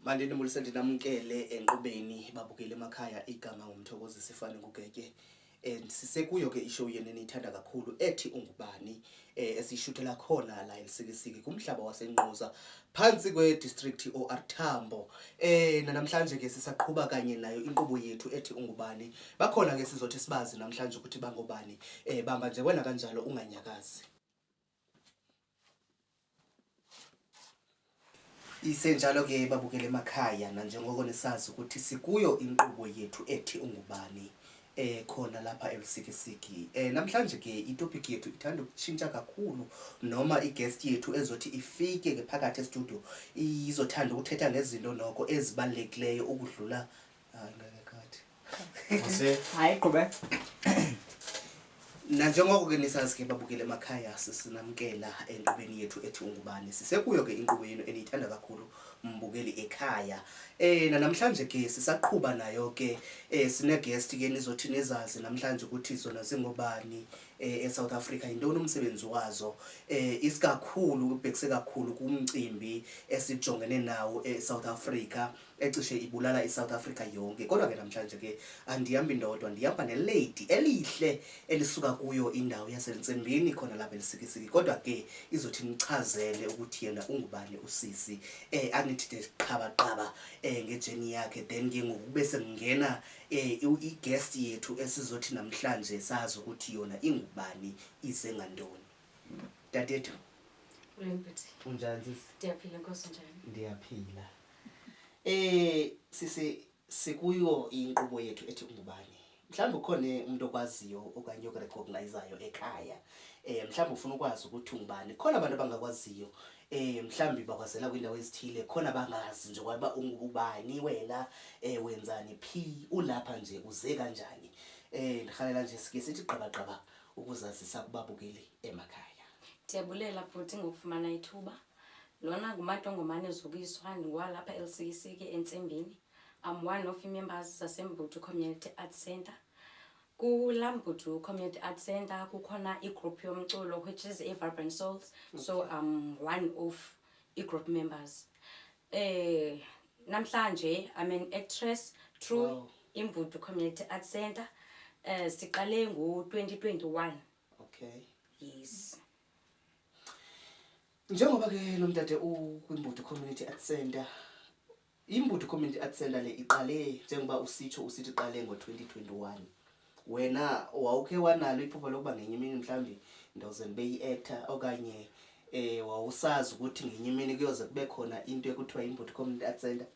Manje nimulise ndinamkele enqubeni babukele emakhaya igama Mthokozisi fane kuGetye. Sisekuyo ke ishow yene niyithanda kakhulu ethi Ungubani esishuthela khona la eLsikisiki kumhlaba waseNqoza phansi kwe-district OR Tambo. Namhlanje ke sisaqhubha kanye nayo inkqubo yethu ethi Ungubani. Bakhona ke sizothi sibazi namhlanje ukuthi bangobani. Bamba nje wena kanjalo unganyakazi. Isenjalo ke babukele emakhaya na njengoko nisazi ukuthi sikuyo inkqubo yethu ethi Ungubani khona lapha eLsikisiki. Namhlanje ke itopic yethu ithanda ukutshintsha kakhulu noma i-guest yethu ezothi ifike ke phakathi e-studio izothanda ukuthetha ngezinto noko ezibalulekileyo ukudlula hayi qhubeka. Nanjengoko ke nisazi ke babukele emakhaya sisinamkela enqubeni yethu ethi Ungubani. Sisekuyo ke inkqubo yenu eniyithanda kakhulu mbukeli ekhaya. Namhlanje ke sisaqhubha nayo ke sine guest ke nizothi nezazi namhlanje ukuthi zona zingobani eSouth Africa yintoni umsebenzi wazo. Isikakhulu ubhekise kakhulu kumcimbi esijongene nawo eSouth Africa ecishe ibulala iSouth Africa yonke. Kodwa ke namhlanje ke andihambi ndodwa, ndihamba nelady elihle elisuka kuyo indawo yaseNtsembini khona lapha eLsikisiki. Kodwa ke izothi nichazele ukuthi yena ungubani usisi. Anithi qhaba ngejeni yakhe, then ke ngoku bese ngena i-guest yethu esizothi namhlanje sazi ukuthi yona ingubani isengandoni. Dadethu unjani sisi? Ndiyaphila Nkosi, njani? Ndiyaphila. Sisi sikuyo inkqubo yethu ethi Ungubani. Mhlawumbe ukhona umuntu okwaziyo okanye okurecognizeayo ekhaya. Mhlawumbe ufuna ukwazi ukuthi ungubani. Khona abantu abangakwaziyo. Mhlawumbe bakwazela kwindawo ezithile, khona bangazi nje ngoba ungubani wena, wenzani phi, ulapha nje uze kanjani. Ndikhalela nje sike sithi gqaba ukuzazisa kubabukeli emakhaya. Ndiyabulela bhuti ngokufumana ithuba. Lona nguMantongomane Zukiswa, ndingwalapha eLsikisiki Entsembini. I'm one of the members zaseMbuthu Community Arts Center. Kulambuthu Community Arts Center kukhona igroup yomculo which is a Vibrant Souls. Okay. So I'm one of the group members. Namhlanje I'm an actress through Imbuthu Community Arts Center. Siqale ngo-2021. Okay. Yes. Njengoba ke lo mdade uKwimbuthu Community Arts Center, iMbuthu Community Arts Center le iqale njengoba usithi iqale ngo-2021. Wena wawuke wanalo iphupho lokuba ngenye imini mhlambi ndoze nibe yi-actor okanye wawusazi ukuthi ngenye imini kuyoze kube khona into ekuthiwa iMbuthu Community Arts Center?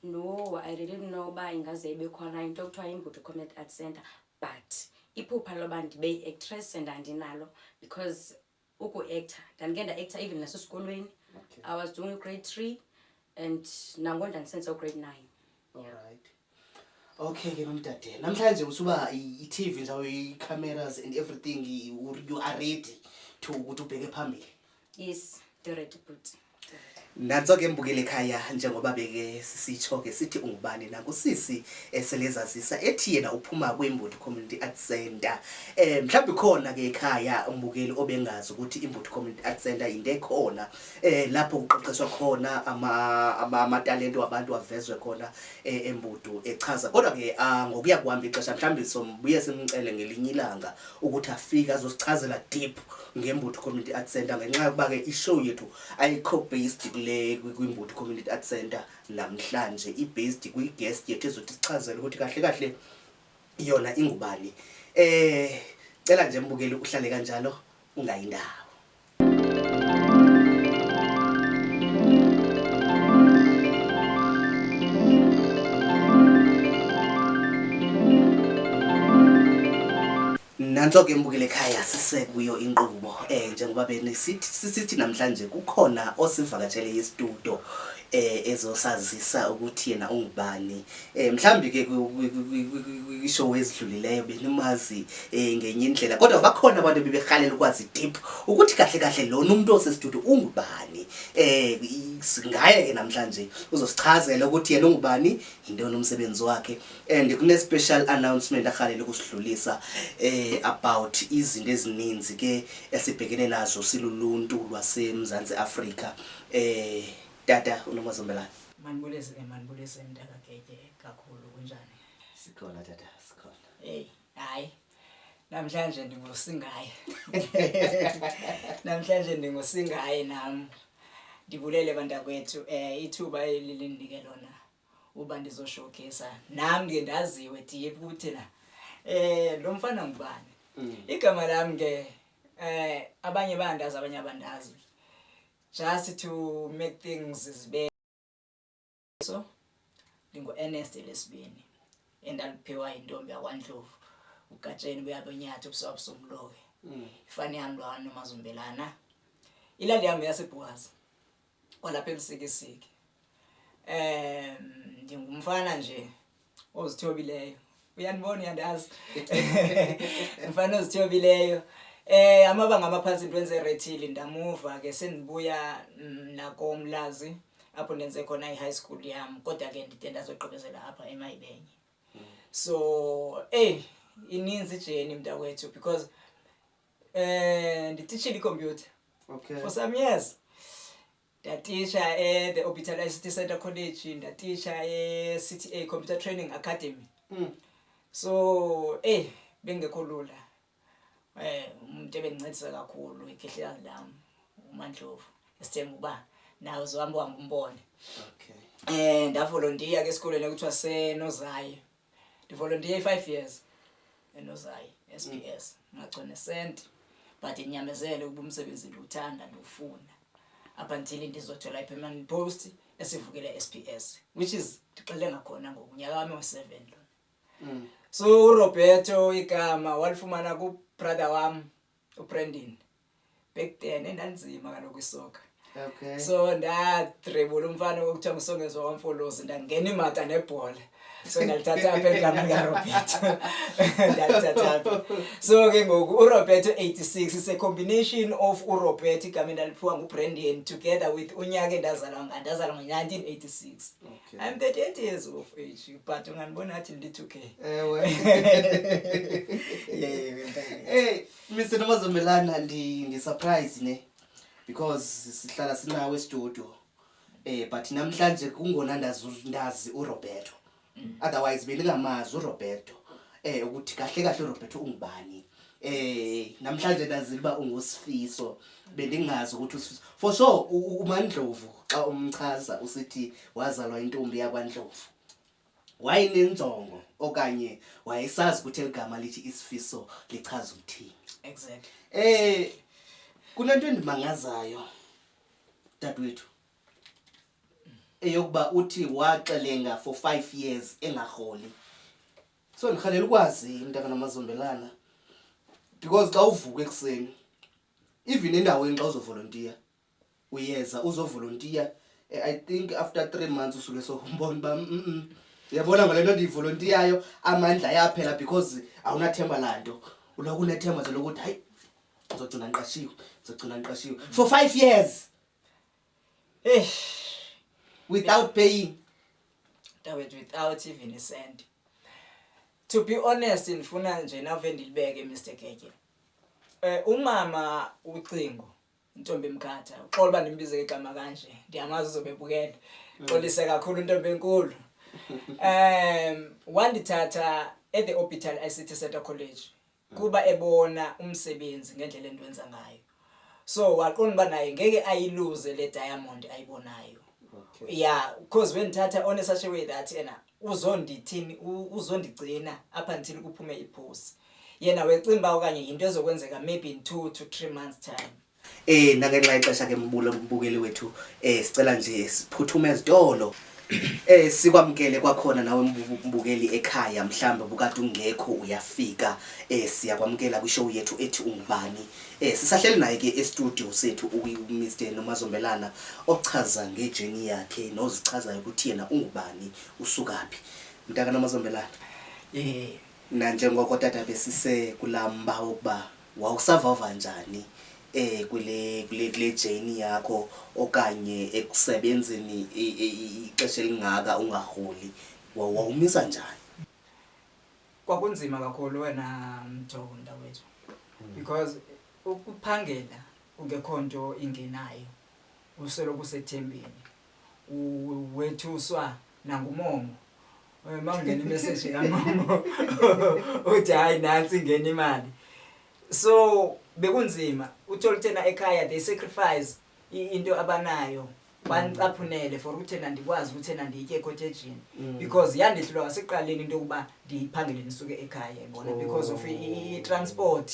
No, I didn't know uba ingaze ibe khona into ekuthiwa iMbuthu Community Arts Center, but iphupha loba ndibe yi-actress andinalo because uku-actor ndandike actor even nasesikolweni. Okay. I was doing grade 3 and nango ndandisenza grade 9. All right. Okay ke nomdade, namhlanje usuba i-TV njawo i-cameras and everything, you are ready to ukuthi ubheke phambili? Yes, the ready but Nanso ke mbukele ekhaya njengoba beke sisitsho ke sithi ungubani nakusisi eselezazisa ethi yena uphuma kwiMbuthu Community Arts Center. Mhlawumbe khona ke ekhaya umbukeli obengazi ukuthi iMbuthu Community Arts Center into ekhona lapho kuqeqeshwa khona amatalente wabantu avezwe khona eMbuthu echaza. Kodwa ke ngokuya kuhamba ixesha mhlawumbe sombuye simcele ngelinye ilanga ukuthi afike azosichazela deep ngeMbuthu Community Arts Center ngenxa yokuba ke ishow yethu ayikho based kwiMbuthu Community Arts Center namhlanje, i-based kwi-guest yethu ezothi sichazele ukuthi kahle yona ingubani. Cela nje mbukeli uhlale kanjalo ungayindawo. Nanso ke mbukele ekhaya sisekuyo inkqubo njengoba benisithi namhlanje kukhona osivakatshele yestudio ezosazisa ukuthi yena ungubani. Mhlambi ke kwishow ezidlulileyo benimazi ngenye indlela, kodwa bakhona abantu bebehalela ukwazi deep ukuthi kahle lona umuntu osestudio ungubani. Singaye ke namhlanje uzosichazela ukuthi yena ungubani, yintoni umsebenzi wakhe, and kune special announcement ahalela ukusidlulisa about izinto ezininzi ke esibhekene nazo siluluntu lwaseMzantsi Afrika. Tata Nomazombelana. manibulise mntaka Getye kakhulu kunjani? Sikhona tata, sikhona. Hey, hayi. Namhlanje ndingusingaye. Namhlanje ndingusingaye nami. Ndibulele bantakwethu ithuba elilindike lona uba ndizoshowcase nami ke ndaziwe deep ukuthi na lo mfana ngubani. Igama lami ke abanye bandazi abanye abandazi. Just to make things zibe so ndingu Ernest lesibini endaliphiwa intombi yakwaNdlovu uGatsheni buyabonyatha ubuswa somloke ifani yami lo Nomazombelana ilali yami yaseBuwazi kwalapha eLsikisiki ndingumfana nje ozithobileyo uyanibona uyandazi mfana ozithobileyo amabanga amaphansi into enze rethili ndamuva ke sendibuya nakomlazi apho ndenze khona i-high school yami kodwa ke ndide ndazoqhubezela apha eMayibenye so ininzi ijeni mntakwethu because nditishile computer for some years ndatisha the Orbital ICT Center College ndatisha CTA Computer Training Academy so bengekho lula umuntu ebengincedisa kakhulu ikhehlekazi lami uMandlovu esithemba uba nawe uzohamba umbone ndavolontiya ke esikoleni ekuthiwa seNozayi ndivolontiya 5 years eNozayi SPS ngagcona sent but inyamezele ukuba umsebenzi ndiwuthanda ndiwufuna up until ndizothola i-permanent post esivukele SPS which is ndixele ngakhona ngoku unyaka wami wa7 lo so uRoberto igama walifumana ku brother wami uBrandon back then endandizima kaloku isoka so ndadribble umfana okuthiwa ngusongezwa wamfolozi ndangena imata nebhola so ndalithatha apha igama likaRoberto ndalithatha apha so ke ngoku uRoberto 86 is a combination of uRoberto igama endaliphiwa nguBrandon together with unyaka endazalwa ngo-1986 I'm 38 years of age but unganibona athi ndi2K Mr. Nomazombelana ndi-surprise ne because sihlala sinawe estudio but namhlanje kungona ndazi uRoberto otherwise bengingamazi uRoberto ukuthi kahle kahle uRoberto ungubani namhlanje ndazi uba unguSifiso bendingazi ukuthi uSifiso for sure uMandlovu xa umchaza usithi wazalwa intombi yakwaNdlovu wayinenzongo okanye wayesazi ukuthi eligama lithi iSifiso lichaza ukuthini exactly kunento endimangazayo dadwethu eyokuba uthi waxelenga for 5 years engaholi so ndikhalela ukwazi mntaka Nomazombelana because xa uvuka ekseni even endaweni xa uzovolontiya uyeza uzovolontiya I think after 3 months usuke sokumbona ba yabona ngalento ndiyivolontiyayo amandla yaphela because awunathemba lanto uloku unethemba lokuthi hayi ngizogcina ngiqashiwe for 5 years without paying without even a cent. To be honest ndifuna nje nave ndilibeke Mr. Getye umama ucingo intombi emkhatha uxola uba ndimbize igama kanje ndiyamazi uzobebukela xolise kakhulu intombi enkulu wandithatha at the Orbital ICT Center College kuba ebona umsebenzi ngendlela endiwenza ngayo so waqonda uba naye ngeke ayiluze le diamond ayibonayo yeah because when tata on such a way that uzondigcina up until kuphume ipost yena wecimba okanye into ezokwenzeka maybe in 2 to 3 months time ngenxa ixesha ke mbukeli wethu sicela nje siphuthume ezitolo sikwamkele kwakhona nawe mbukeli ekhaya mhlambe bukade ungekho uyafika siyakwamkela kwishow yethu ethi Ungubani sisahleli naye ke e-studio sethu uMr Nomazombelana ochaza ngejeni yakhe nozichazayo ukuthi yena ungubani usukaphi mntaka Nomazombelana na njengoko tata besise kulamba ukuba wawusavava njani kule jeni yakho okanye ekusebenzeni ixesha elingaka ungaholi wawumisa njani kwakunzima kakhulu wena Mthonda wethu because ukuphangela ungekho nto ingenayo useloku usethembeni wethuswa nangumomo mawungena imessage kamomo uthi hayi nansi ingena imali so bekunzima uthola thina ekhaya they sacrifice into abanayo bancaphunele for uthena ndikwazi uthena ndiyike cottageni because yandihlula waseqaleni into yokuba ndiphangele nisuke ekhaya yabona because of i-transport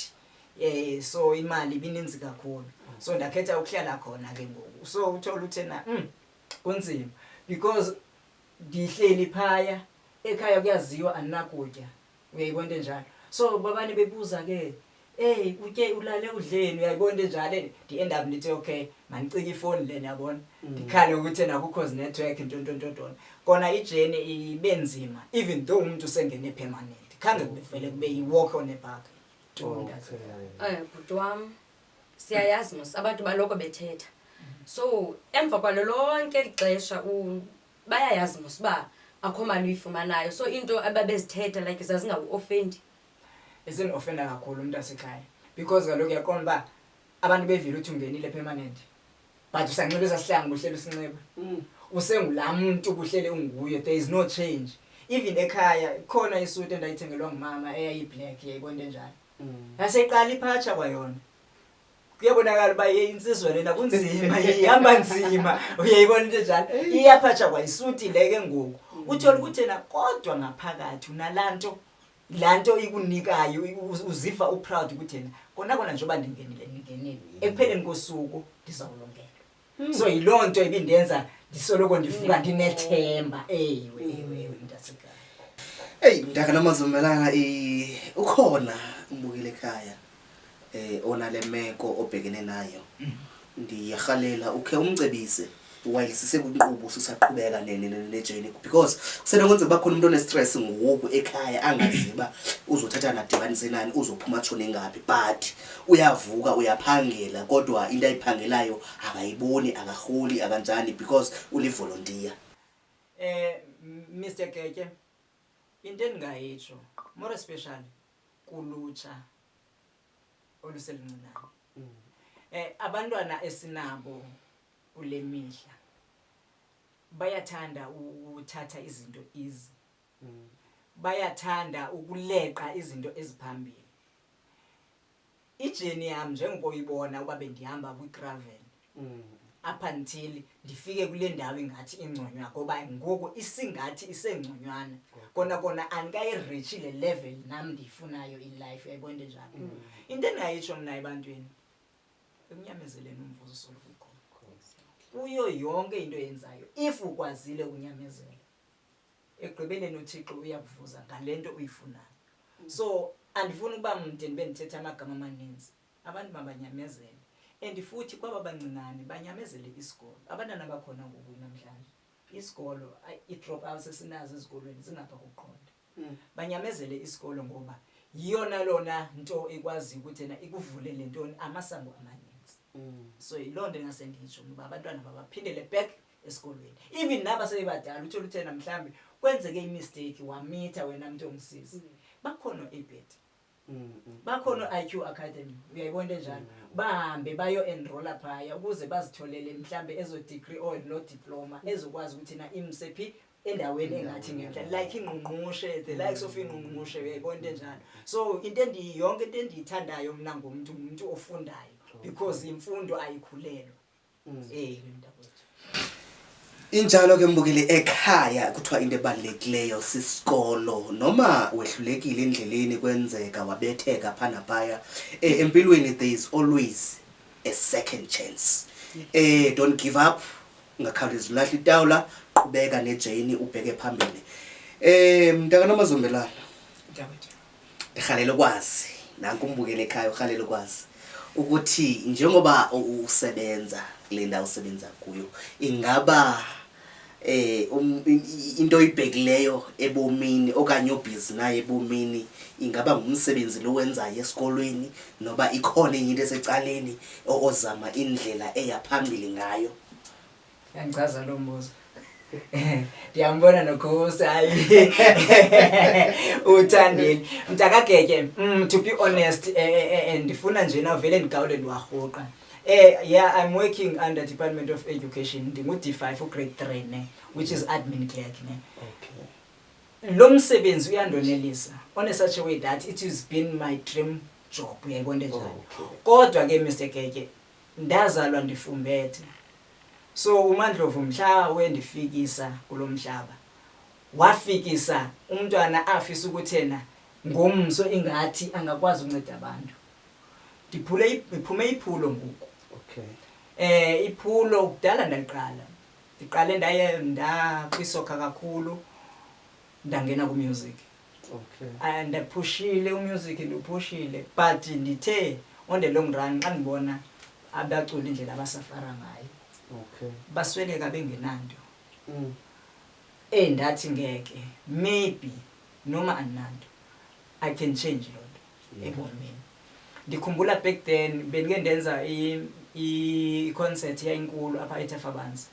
so imali ibininzi kakhulu so ndakhetha ukuhlala khona ke ngoku so uthola uthena kunzima because ndihleli phaya ekhaya kuyaziwa anakutya uyayibona njalo so babani bebuza ke utye ulale udleni uyayibona njalo end up ndithi okay mandicike ifoni le yabona ndikhale ukuthi nakukho network into kona ijeni ibenzima even though umuntu usengene permanent khange kuvele kube i-walk on a park bhuti wam siyayazi mos abantu baloko bethetha so emva kwalo lonke lixesha bayayazi mos uba akho mali uyifumanayo so into ababezithetha like zazingawu-ofendi ezini-ofenda kakhulu umuntu asekhaya because kaloku yaqonda uba abantu bevile uthi ungenile permanent but usanxiba esasihlanga buhlele usinxiba usengulaa muntu buhlele unguye there is no change even ekhaya khona isuti endayithengelwa ngumama eyayiblack yayibonde njalo yaseqala iphatsha kwayona kuyabonakala uba insizwa lena kunzima ihamba nzima uyayibona into njalo iyaphatsha kwayisuti leke ngoku uthola ukuthi na kodwa ngaphakathi unalanto lanto ikunikayo uziva uproud ukuthi yena kona njengoba ndingenile ekupheleni kosuku ndizawulongela so yilonto ibindenza ndisoloko ndivuka ndinethemba ewe ndasekhaya mntaka Nomazombelana ukhona umbukile ekhaya onale meko obhekene nayo ndiyarhalela ukhe umcebise while sisekunkqubo sisaqhubeka nejeni because kusenokwenza kuba khona umuntu onestress ngoku ekhaya angaziba uzothatha nadibanise nani uzophuma tshone ngaphi but uyavuka uyaphangela kodwa into ayiphangelayo akayiboni akaholi akanjani because ulivolunteer Mr. Getye into endingayitsho more especially kulutsha oluselincinane abantwana esinabo kule mihla bayathanda uthatha izinto easy bayathanda ukuleqa izinto eziphambili ijeni yami njengoyibona uba bendihamba kwigravel up until ndifike kule ndawo ingathi ingconywana ngoba ngoku isingathi isengconywana kona andikayi-reach le level nami ndiyifunayo in life uyayibona njalo into endingayitsho mna ebantwini ekunyamezeleni umvuzo solukho kuyo yonke into yenzayo if ukwazile ukunyamezela ekugqibeleni uThixo uyakuvuza ngalento uyifunayo so andifuni ukuba mde ndibe ndithetha amagama amaninzi abantu mabanyamezele and futhi kwaba bancinane banyamezele isikolo abantwana bakhona ngoku namhlanje isikolo i-drop outs esinazo ezikolweni zingapha kokuqonda banyamezele isikolo ngoba yiyona lona nto ekwazi ukuthi ikuvulele ntoni amasango amaninzi so yiloo nto engase nditsho ukuba abantwana babaphindele back esikolweni even naba sebadala uthola uthena mhlawumbe kwenzeke imistake wamitha wena mntu ongisizi bakhona ebet bakhona IQ Academy uyayibona njalo bahambe bayo enrolla phaya ukuze bazitholele mhlambe ezo degree or no diploma ezokwazi ukuthi na imsephi endaweni engathi ngenhla like ingqungqushe the likes of ingqungqushe uyayibona njalo so into yonke into endiyithandayo mina ngumuntu ofundayo because imfundo ayikhulelwa mntakwethu injalo ke mbukeli ekhaya kuthiwa into ebalulekileyo sisikolo noma wehlulekile endleleni kwenzeka wabetheka phana phaya empilweni there is always a second chance don't give up ungakhawulezi ulahla itawula qhubeka nejeni ubheke phambili mntaka Nomazombelana ndikhalela ukwazi nanku umbukeli ekhaya ukhalela ukwazi ukuthi njengoba usebenza kule ndawo usebenza kuyo ingaba into oyibhekileyo ebomini okanye obhizi naye ebomini ingaba ngumsebenzi lo wenzayo esikolweni noba ikhona enye into esecaleni ozama indlela eyaphambili ngayo yangichaza lo mbuzo ndiyambona nokhosi hayi uthandile mntaka Getye to be honest ndifuna nje na vele ndigawule ndiwarhuqa Yeah, I'm working under Department of Education. Ndingu D5 for grade 3 ne, which is admin clerk ne. Okay. Lo msebenzi uyandonelisa on such a way that it has been my dream job uyayibona njani. Kodwa ke Mr Getye ndazalwa ndifumbethe. So uMandlovu mhla wendifikisa kulomhlaba wafikisa umntwana afisa ukuthena ngomso ingathi angakwazi ukunceda abantu. Iphume iphulo ngoku. Okay. Iphulo kudala ndiqale ndaye kwisoka kakhulu ndangena ku music. Okay. And pushile umusic ndiphushile but ndithe on the long run xa ndibona abaculi indlela abasafara ngayo. Okay. Basweleka bengenanto. Ndathi ngeke maybe noma ananto I can change lot ebomini. Ndikhumbula back then benike ndenza I concert yayinkulu apha eTafabansi.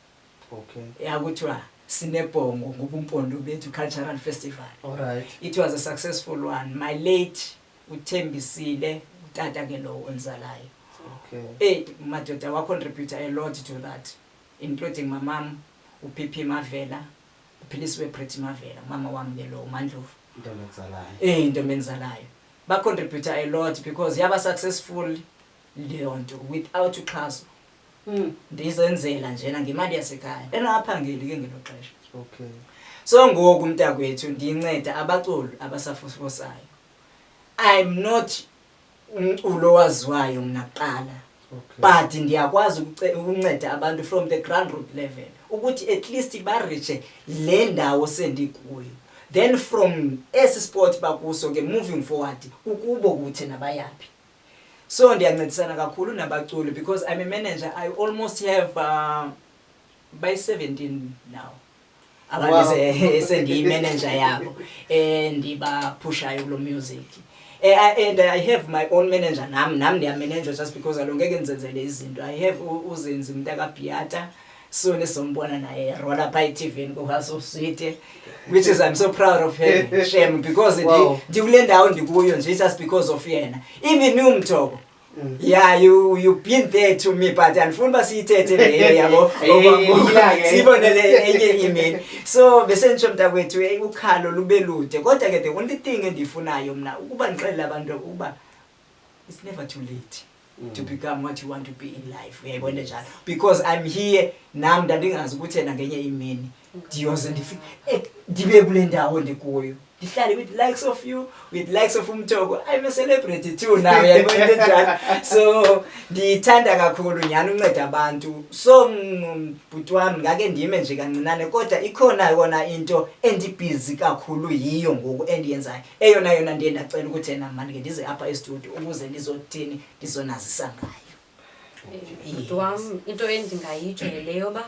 Okay. Yakuthiwa sinebhongo ngobumpondo bethu cultural festival. All right. It was a successful one. My late uThembisile utata ke lo onzalayo. Okay. Madoda wa contribute a lot to that, including my mom, uPP Mavela, uPhiliswe Pretty Mavela, mama wami ke lo Mandlovu. Into menzalayo. Ba contribute a lot because yaba successful leyo nto without uxhaso. Ndizenzela njena ngemali yasekhaya. Engaphangeli ke ngeloxesha. Okay. So ngoku mntakwethu ndinceda abaculi abasafosayo. I'm not umculo waziwayo mina kuqala. But ndiyakwazi ukunceda abantu from the grassroots level ukuthi at least ba reach le ndawo sendikuyo. Then from sport bakuso ke moving forward ukubo kuthi nabayaphi. So ndiyancedisana kakhulu nabaculi because I'm a manager. I almost have by 17 now. Abantu sendi manager yabo ndiba pushayo kulo music. And I have my own manager nami ndiya manager just because alongeke ngenzenzele izinto. I have uzinzi mntaka Piata so nesombona naye rola by TV ngohaso sweet, which is I'm so proud of him. Shame because ndikule ndawo ndikuyo nje just because of yena. Even Mthokozisi. Yeah, you've been there to me, but andifuna basiyithethe leyo yabo sibonele enye email. So bese ntsho mntakwethu ukhalo lube lude kodwa ke the only thing endifunayo mina ukuba ngixelela abantu ukuba it's never too late to become what you want to be in life. Uyayibona njalo because I'm here nami ndandingazi ukuthi na ngenye imini ndiyoze ndibe kule ndawo ndikuyo. Dihlale with likes of you, with likes of Mthokozisi. I'm a celebrity too now. So ndithanda kakhulu nyani unceda abantu. So bhuti wami ngake ndime nje kancinane kodwa ikhona yona into endibhizi kakhulu yiyo ngoku endiyenzayo. Eyona yona ndiye ndacela ukuthi na manje ndize apha e-studio ukuze ndizothini ndizonazisa ngayo. Bhuti wami into endingayitsho leyo ba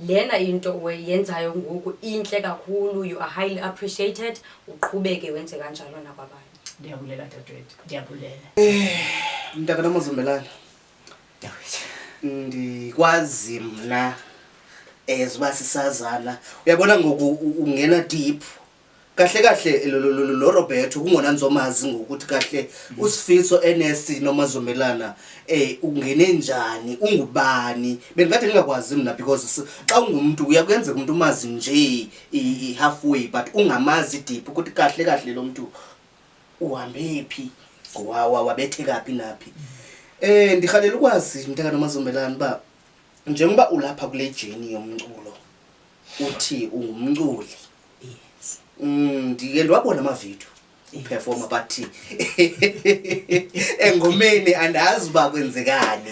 lena into wenzayo ngoku inhle kakhulu. You are highly appreciated. Uqhubeke wenze kanjalo nakwabanye. Ndiyabulela dadewethu. Ndiyabulela. Mntaka Nomazombelana. Ndikwazi mna ezoba sisazana. Uyabona ngoku ungena deep. Kahle lo Roberto kungona nizomazi ngokuthi kahle uSifiso Ernest Nomazombelana ungene njani ungubani bengikade ngingakwazi mina because xa ungumuntu uyakwenza umuntu umazi nje halfway but ungamazi deep ukuthi kahle lo muntu uhambe phi wabethe kaphi naphi. Ndikhalela ukwazi mntaka Nomazombelana ba njengoba ulapha kule journey yomculo uthi ungumculi. Ndike ndiwabona amavidiyo performer but engomeni andazi ba kwenzekani.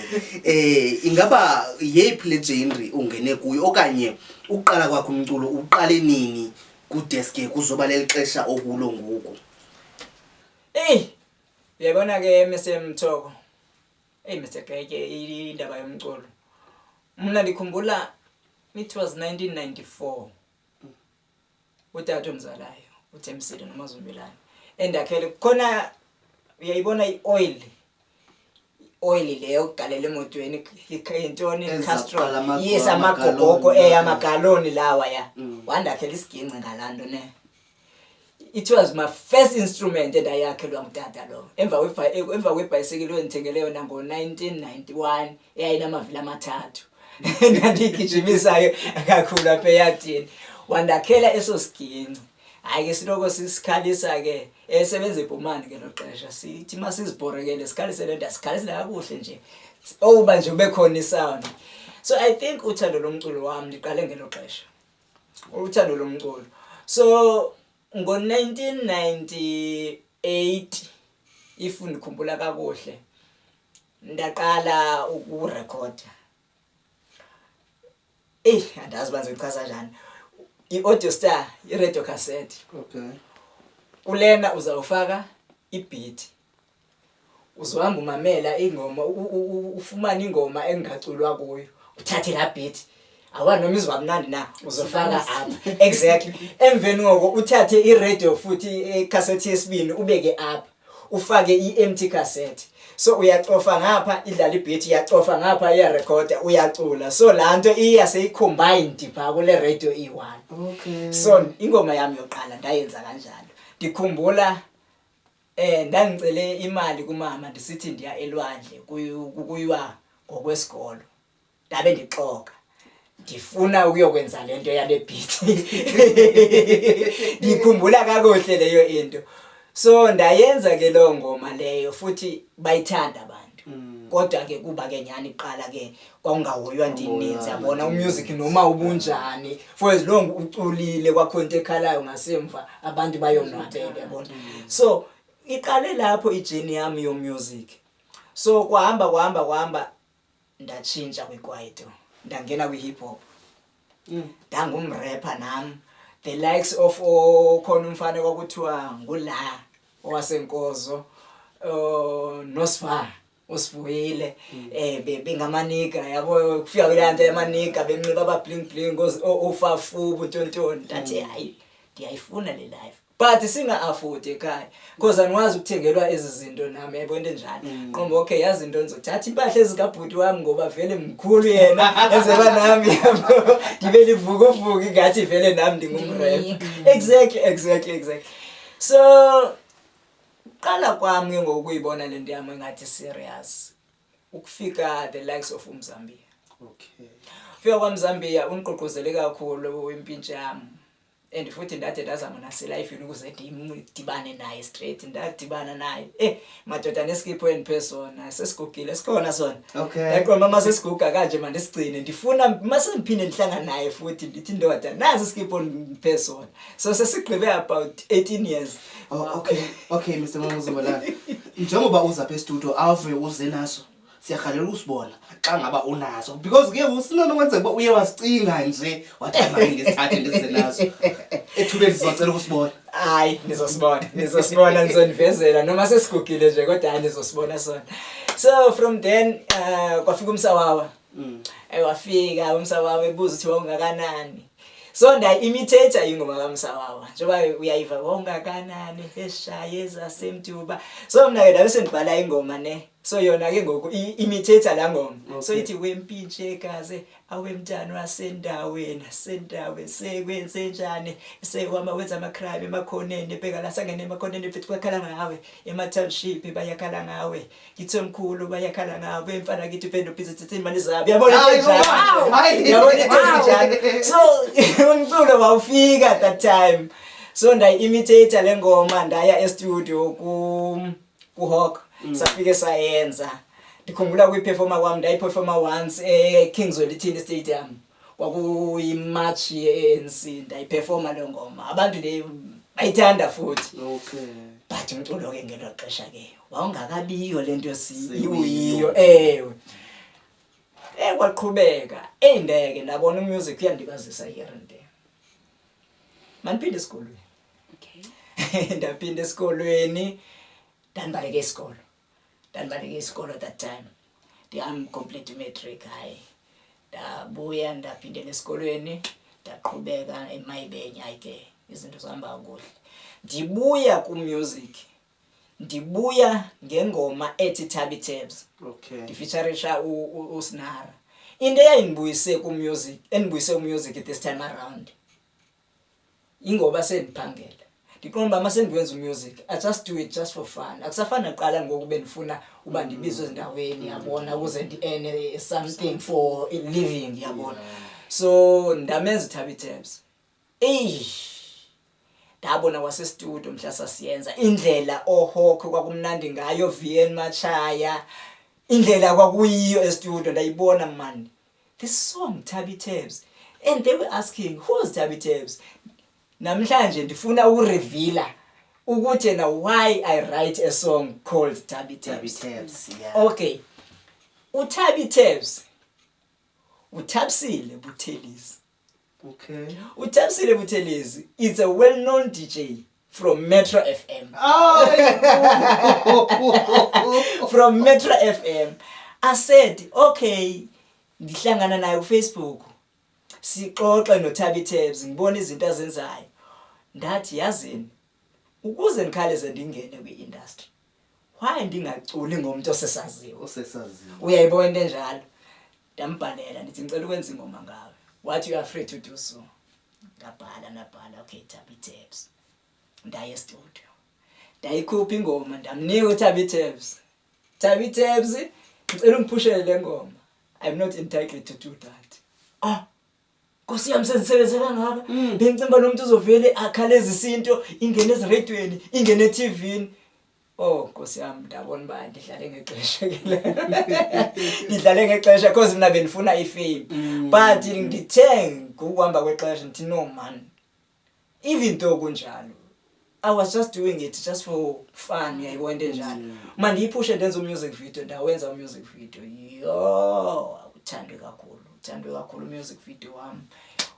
Ingaba yephi le genre ungene kuyo okanye uqala kwakho umculo uqale nini ku desk kuzoba lelixesha okulo ngoku? Uyabona ke Mr Mthoko. Mr Getye indaba yomculo. Mina ndikhumbula it was 1994. Utata omzalayo uThembisile Nomazombelana endakhele khona uyayibona ioil leyo ugalela emotweni intoni castrol yes amagogoko amagaloni lawa ya wandakhela isiginci ngalanto ne it was my first instrument endayakhelwa ngutata lo. Emva kwebhayisikili ngithengele yona ngo-1991 eyayinamavili amathathu. Ndandiyigijimisayo kakhulu apha eyadini. Wandakhela eso siginci. Hayi ke siloko sisikhalisa ke esebenza eBhumani ke lo xesha. Sithi masizibhorekele sikhalise le nto sikhalisela kakuhle nje. Oba nje ube khona isound. So I think uthando lomculo wami ndiqale ngelo xesha. Uthando lomculo. So ngo-1998 if ndikhumbula kakuhle ndaqala ukurekhoda. Andazi banze uchaza njani. I-audio star, i-radio cassette. Okay. Kulena uzawufaka i-beat. Uzohamba umamela ingoma, ufumana ingoma engaculwa kuyo. Uthathe la beat. Awanoma izwa mnandi na uzofaka apha. Exactly. Emveni ngoko uthathe i-radio futhi i-cassette yesibini ubeke apha. Ufake i-empty cassette. So uyacofa ngapha idlala i-beat, uyacofa ngapha iya-recorder, uyacula. So lanto iya seyicombined pha kule radio i-1. Okay. So ingoma yami yoqala ndayenza kanjalo. Ndikhumbula ndangicele imali kumama ndisithi ndiya elwandle kuyiwa ngokwesikolo. Ndabe ndixoka. Ndifuna ukuyokwenza lento yale beat. Ndikhumbula kakuhle leyo into. So ndayenza ke lo ngoma leyo futhi bayithanda abantu. Kodwa ke kuba ke nyani iqala ke kwakungahoywa ndininzi yabona umusic noma ubunjani. For as long uculile kwakhonto ekhalayo ngasemva abantu bayonwabela yabona. So iqale lapho ijeni yami yomusic. So kwahamba ndatshintsha kwikwaito. Ndangena kwi-hip hop. Ndangumrapper nami. The likes of khona umfana kwakuthiwa ngula owasenkozo Nosfa usifuyile bengamanika yabo kufika kulanto yamanika benxiba aba bling bling ofafu ubutontoni ndathi hayi ndiyayifuna le life but singa afford ekhaya because anwazi ukuthengelwa ezizinto nami yabona njani qomba okay yazi into ngizothatha impahla ezikabhuti wami ngoba vele mkhulu yena ezeba nami ngibele ivukuvuku ngathi vele nami ndingumrap exactly so qala kwami ngokuyibona lento yami engathi serious ukufika the likes of uMzambia. Okay. Fika kwaMzambia ungiqoqozele kakhulu impintsha yami. And futhi ndade ndazama naselife ukuze ndidibane naye straight ndadibana naye madoda nesikipho endiphezona sesigugile sikhona sona. Okay. Yaqoma mase siguga kanje manje sigcine ndifuna mase ngiphinde ndihlanga naye futhi ndithi ndoda nazi isikipho endiphezona. So sesigqibe about 18 years. Oh, okay Mr. Nomazombelana. Njengoba uza phe studio ave uze naso. Siyakhalela usibona xa ngaba unazo because ke usina nokwenza kuba uye wasicinga nje wathi manje ngisithathe ndize nazo ethubeni sizocela ukusibona. Hayi nizosibona nizonivezela noma sesigugile nje kodwa hayi nizosibona sona. So from then kwafika umsawawa. Wafika umsawawa ebuza ukuthi ungakanani. So nda-imitate ingoma kaMsawawa njengoba uyayiva ungakanani eshayeza semtuba. So mina ke ndabe sendibhala ingoma ne. So yona ke ngoku imitate la ngoma. So ithi wempintshe kaze awemntana wasendaweni sekwenze njani sekwama wenza amacrime emakhoneni ebheka la sangene emakhoneni futhi kwakhala ngawe ema-township bayakhala ngawe kithi omkhulu bayakhala ngawe emfana kithi pendo business imali zabo yabona njani. So umculo wawufika at that time. So ndayi-imitate le ngoma ndaya e-studio ku Hawk. Safike sayenza. Ndikhumbula kuyiperforma kwami ndayiperforma once Kingswell Teen Stadium. Kwakuyimatch ye-ANC ndayiperforma le ngoma. Abantu le bayithanda futhi. Okay. But umculo ke ngelo xesha ke wawungakabiyo lento siyiyo kwaqhubeka ndeke ndabona umusic uyandibazisa here and there. Mandiphinde esikolweni. Okay. Ndaphinde esikolweni ndandibaleke isikolo at that time. I'm complete matric high. Ndabuya ndaphinde esikolweni ndaqhubeka eMayibenya ke izinto zihamba kuhle. Ndibuya ku-music. Ndibuya ngengoma ethi Tabby Tabs. Okay. Ndifeatureisha uSnara. Into eyayindibuyise ku-music, endibuyise ku-music this time around. Ingoba sendiphangela. Ndiqonda uma sendiwenza music, I just do it just for fun. Akusafana naqala ngoku bendifuna uba ndibizwe ezindaweni yabona ukuze ndi-earn something for a living yabona. So ndamenza uThabi Tabs. Ndabona wasestudio mhla sasiyenza indlela ohokho kwakumnandi ngayo VN Machaya. Indlela kwakuyiyo estudio ndayibona man. This song Thabi Tabs, and they were asking who's Thabi Tabs. Namhlanje ndifuna ukureveala ukuthi na why I write a song called Thabi Tabs. Yeah. Okay. uThabi Tabs uThabisile Buthelezi. Okay. uThabisile Buthelezi is a well-known DJ from Metro FM. From Metro FM. I said, okay, ndihlangana naye kuFacebook. Sixoxe noThabi Tabs, ngibona izinto azenzayo. Ndathi yazini ukuze nikhaleze ndingene kwi-industry. Why ndingaculi ngomuntu osesaziwe? Uyayibona into enjalo. Ndambhalela ndithi ngicela ukwenza ingoma ngawe. What you are free to do so. Ngabhala okay Thabi Tabs. Ndaye studio. Ndayikhupha ingoma ndamnika uThabi Tabs. Thabi Tabs ngicela ungiphushele le ngoma. I'm not entitled to do that. Nkosi yami sengisebenze kangaka. Bengicimba lo muntu uzovele akhaleza isinto ingene eziradiweni, ingene eTVini. Nkosi yami ndabona ba ndidlale ngexesha ke la. Ngidlale ngexesha because mina benifuna ifame. But ngithe ukuhamba kwexesha ngithi no man. Even though kunjalo, I was just doing it just for fun yayibona into enjalo. Uma ndiyiphushe ndenza music video ndawenza music video. Uthandwe kakhulu music video wami.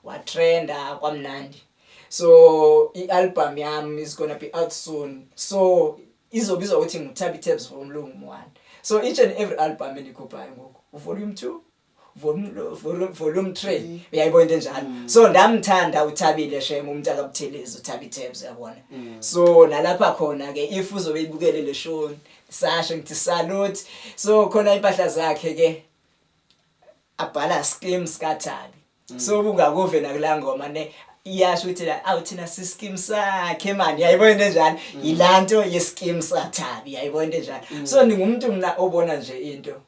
Watrenda kwamnandi. So i-album yami is gonna be out soon. So izobizwa ukuthi nguThabi Tabs Volume 1. So each and every album endikhuphayo ngoku volume 2, volume 3 uyayibona into enjalo. So ndamthanda uThabile shem umuntu akabuthelezi uThabi Tabs yabona. So nalapha khona ke if uzobe ibukele le show sasho ngithi salute. So khona impahla zakhe ke abhala schemes kaThabi. So bungakuve nakula ngoma ne iyasho ukuthi la awuthina system sakhe man yayibona into enjalo ilanto yescheme saThabi yayibona into enjalo. So ningumuntu mina obona nje into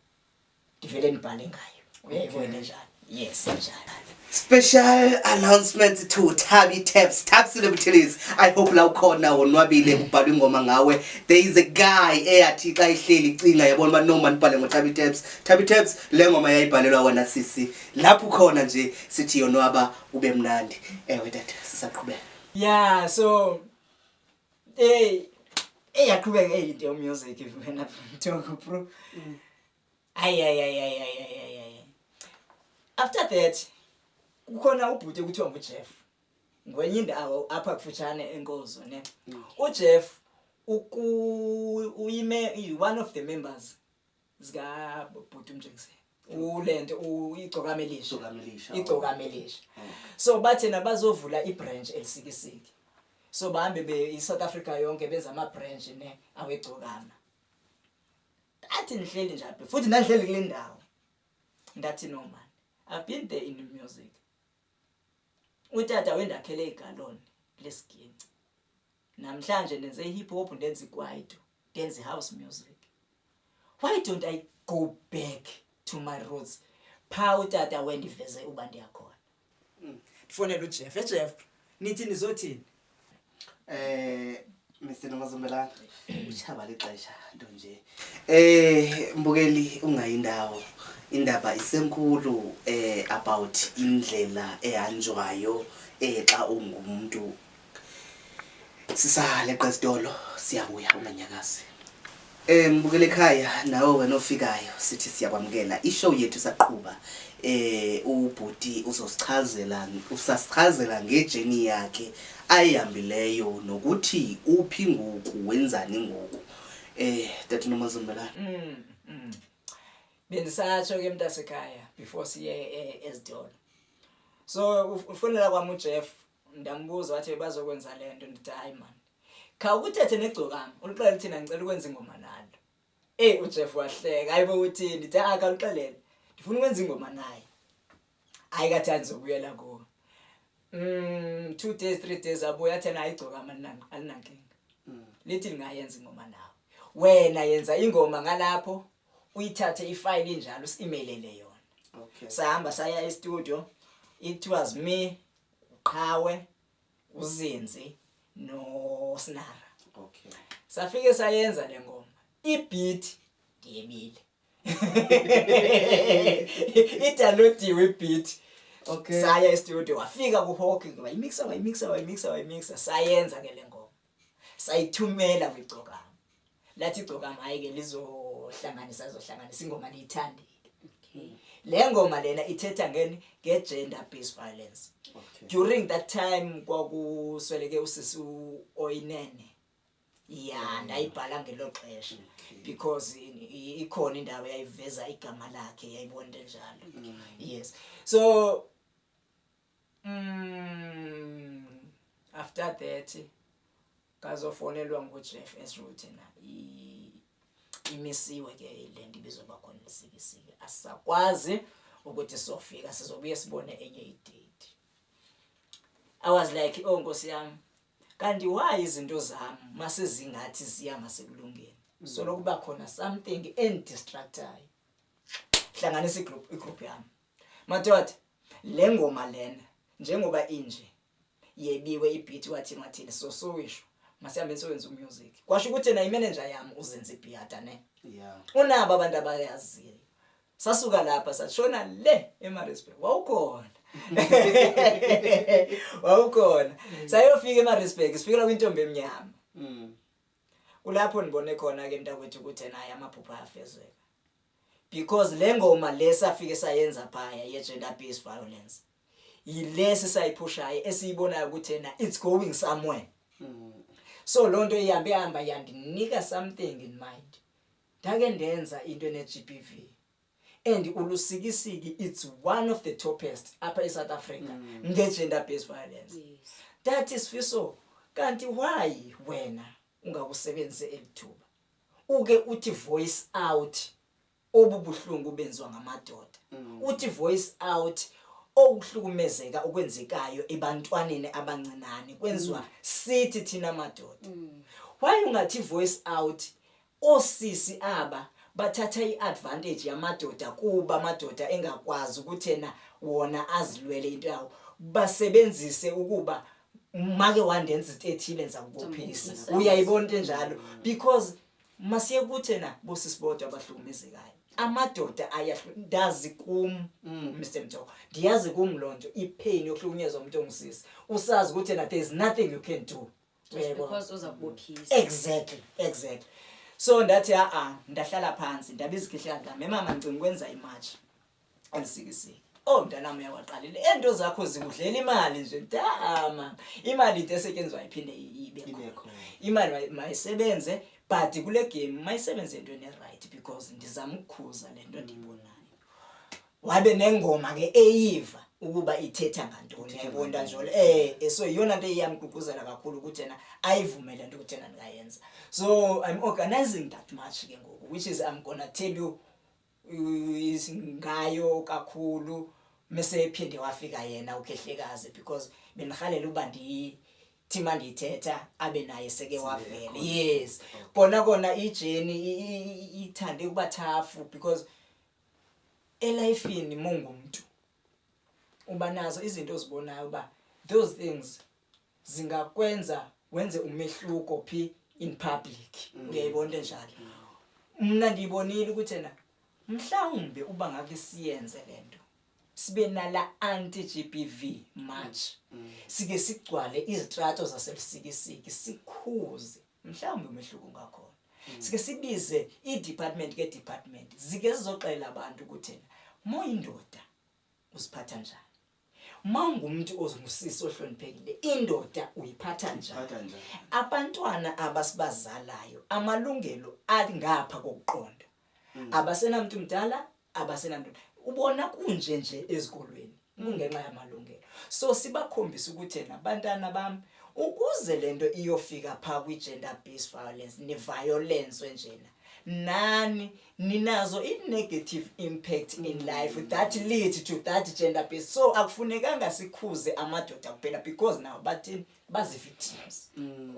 ndivele nibhale ngayo uyayibona into enjalo. Yes njalo. Special announcement to Thabi Tabs. Thabisile Buthelezi. I hope la ukhona wonwabile kubhalwa ingoma ngawe. There is a guy eyathi xa ihleli icinga yabona ba noma nibhale ngoThabi Tabs. Thabi Tabs le ngoma yayibhalelwa wena sisi. Lapho khona nje sithi yonwaba ube mnandi. Wetata sisaqhubeka. Yeah, so yaqhubeka into music wena Mthokozisi bro. Ay. After that kukhona ubhuti ekuthiwa nguJeff. Ngwenye indawo apha kufutshane enkozo ne. uJeff one of the members zika bhuti umjekise. Ulento igcokamelisha. So bathi nabazovula ibranch eLsikisiki. So bahambe eSouth Africa yonke benza ama branch ne awegcokama. Athi nihleli nje apha futhi nangihleli kule ndawo. Ndathi no man. I've been there in the music. Utata wendakhele igaloni leSiginci. Namhlanje ndenze hip hop ndenze kwaito, ndenze house music. Why don't I go back to my roots? Pha utata wendiveze uba ndiyakhona. Fonela uJeff nithi nizothini? Mr. Nomazombelana uchaba lexesha nto nje. Mbukeli ungayindawo. Indaba isenkulu about indlela ehanjwayo xa ungumuntu. Sisaleqa esitolo siyabuya unganyakazi. Mbukele ekhaya nawe wena ofikayo sithi siyakwamkela ishow yethu saqhubha. Ubhuti usasichazela ngejourney yakhe ayihambileyo nokuthi uphi ngoku wenzani ngoku. Dad Nomazombelana. Bendisatsho ke mntasekhaya before siye ezitolo. So ufonela kwami uJeff ndambuza wathi bazokwenza lento ndithi hayi man. Kha ukuthethe negcokama ulixele thina ngicela ukwenza ingoma nalo. uJeff wahleka ayibo uthini ndithi akaluxelele. Ndifuna ukwenza ingoma naye. Hayi kathi anizobuyela kuwe. 2 days 3 days abuya athi ayigcoka alinankinga lithi lingayenza ingoma nawe wena yenza ingoma ngalapho uyithathe ifile injalo usimelele yona. Okay. Sahamba saya e-studio, it was me, Qhawe, uZinzi no Snara. Okay. Safike sayenza le ngoma. I-beat ndiyebile. Idownloadiwe i-beat. Okay. Saya e-studio wafika kuHawking wayimixa sayenza ke le ngoma. Sayithumela kwigcokama. Lathi igcokama hayi ke lizohlanganisa ingoma liyithandile. Okay. Le ngoma lena ithetha nge-gender based violence. Okay. During that time kwakusweleke usisi Oyinene. Yeah, ndayibhala ngelo xesha because ikhona indawo yayiveza igama lakhe yayibona njalo. Yes. So after that kazofonelwa nguJeff Esroute na imisiwe ke le nto ibizoba khona isikisiki asakwazi ukuthi sofika sizobuye sibone enye idate. I was like, oh Nkosi yami, kanti why izinto zami mase zingathi ziyanga sekulungeni so lokuba khona something endistractayo. Hlanganisa igroup yami madoda le ngoma lena njengoba inje yebiwe ibeat wathini so wisho masihambe senze umusic kwasho ukuthi na imanager yami uzenze ipiata ne. Yeah. Unaba abantu abayaziyo sasuka lapha sashona le eMaritzburg wawukhona. Wawukhona sayofika eMaritzburg sifikela kwintombi emnyama. Kulapho nibone khona ke mntakwethu ukuthi naye amaphupha ayafezeka because le ngoma lesafike sayenza phaya ye gender based violence yilesi sayiphushayo esiyibonayo ukuthi na it's going somewhere. So lonto ihamba yandinika something in mind. Ndake ndenza into ene-GBV and ulusikisiki it's one of the toppest upper eSouth Africa nge-gender based violence. Yes. That is Sifiso. Kanti why wena ungakusebenzise elithuba uke uthi voice out obubuhlungu benziwa ngamadoda uthi voice out okuhlukumezeka okwenzekayo ebantwaneni abancinane kwenziwa sithi thina madoda. Why ungathi voice out osisi aba bathatha iadvantage yamadoda kuba amadoda engakwazi ukuthena wona azilwele into yawo basebenzise ukuba make wandenza ithile enza kubophisa. Uyayibona into enjalo because masiye kuthena bosisibodwa abahlukumezekayo amadoda ndazi kum Mr Mthokozisi ndiyazi kum lonto ipain yokuhlukunyezwa umuntu ongusisi usazi ukuthi na there is nothing you can do because uzakubophisa. Exactly. So ndathi ndahlala phansi ndabiza ikhihlandla mama ngicela ukwenza imatch alisikisiki. Oh mntanami uyawaqalile ento zakho zikudlela imali nje mama imali into esetshenzwa iphinde ibe khona. Imali mayisebenze but kule game mayisebenze into ene-right because ndizama ukukhuza le nto ndiyibonayo. Wabe nengoma ke eyiva ukuba ithetha ngantoni yayibona njalo so iyona into eyamgqugquzela kakhulu ukuthi yena ayivumele into ukuthi yena ngayenza. So I'm organizing that much ke ngoku which is I'm gonna tell you isingayo kakhulu mase ephinde wafika yena ukhehlekazi because benihalela uba thima ndithetha abe naye seke wavela. Yes kona ijeni ithande ukuba tough because elifini mungumuntu uba nazo izinto ozibonayo uba those things zingakwenza wenze umehluko phi in public. Uyayibona njalo mina ndibonile ukuthi na mhlawumbe uba ngake siyenze lento sibe nala anti-GBV march sike sigcwale izitrato zasebusikisiki sikhuze mhlawumbe umehluko ngakhona. Sike sibize i-department ke-department zike sizoxela abantu ukuthi moyindoda uziphatha njani mangumuntu ozungusisi ohloniphekile indoda uyiphatha njani abantwana abasibazalayo amalungelo angapha kokuqonda abasenamuntu mdala abasenamuntu ubona kunje nje ezikolweni kungenxa yamalungelo. So sibakhombisa ukuthi nabantwana bami ukuze lento iyofika pha kwi-gender based violence ne-violence njena nani ninazo i-negative impact in life that leads to that gender based. So akufunekanga sikhuze amadoda kuphela because now bathini bazi-victims.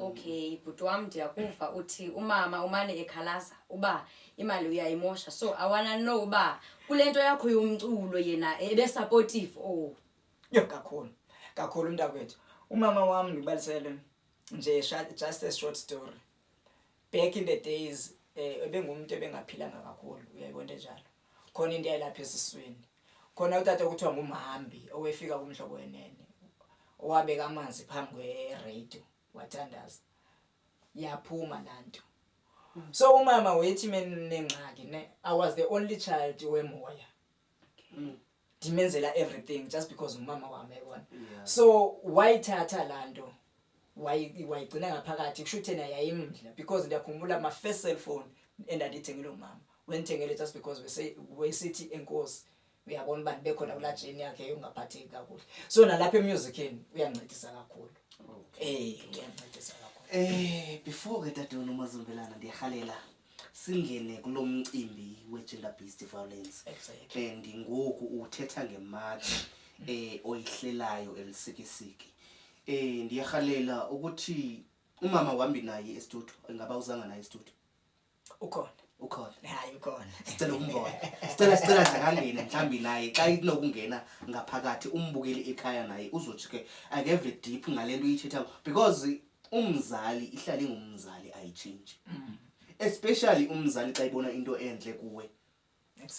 Okay, but wami ndiyakuva uthi umama umane ekhalaza uba imali uyayimosha. So I wanna know uba kulento yakho yomculo yena ebe supportive oh. Yo kakhulu mntakwethu. Umama wami ngibalisele nje just a short story. Back in the days ebengumuntu ebengaphilanga kakhulu uyayibona njalo. Khona into yalapha esiswini. Khona utata okuthiwa ngumhambi owefika kumhlobo wenene. Owabeka amanzi phambi kwe-radio wathandaza. Yaphuma lanto. So umama wethi menengxaki ne I was the only child wemoya. Dimenzela everything just because umama wami yayibona. So wayithatha lanto wayigcina ngaphakathi kushuthi yena yayimdla because ndiyakhumbula my first cell phone endandithengele umama wendithengele just because wesithi enkosi uyabona uba ndibekhona kulaa jeni yakhe yongaphatheki kakuhle. So nalapha emusicini uyancedisa kakhulu. Uyancedisa kakhulu. Before ke tata Nomazombelana ndiyahalela singene kulomcimbi we-gender based violence. Exactly. And ngoku uthetha ngematch oyihlelayo elisikisiki. Ndiyahalela ukuthi umama wambi naye estudio ngaba uzanga naye estudio. Ukhona. Hayi ukhona. Sicela ukumbona. Sicela akangene mhlambi naye xa inokungena ngaphakathi umbukeli ekhaya naye uzothi ke akeve deep ngalento uyithetha because umzali ihlala ingumzali ayichange. Especially umzali xa ibona into enhle kuwe.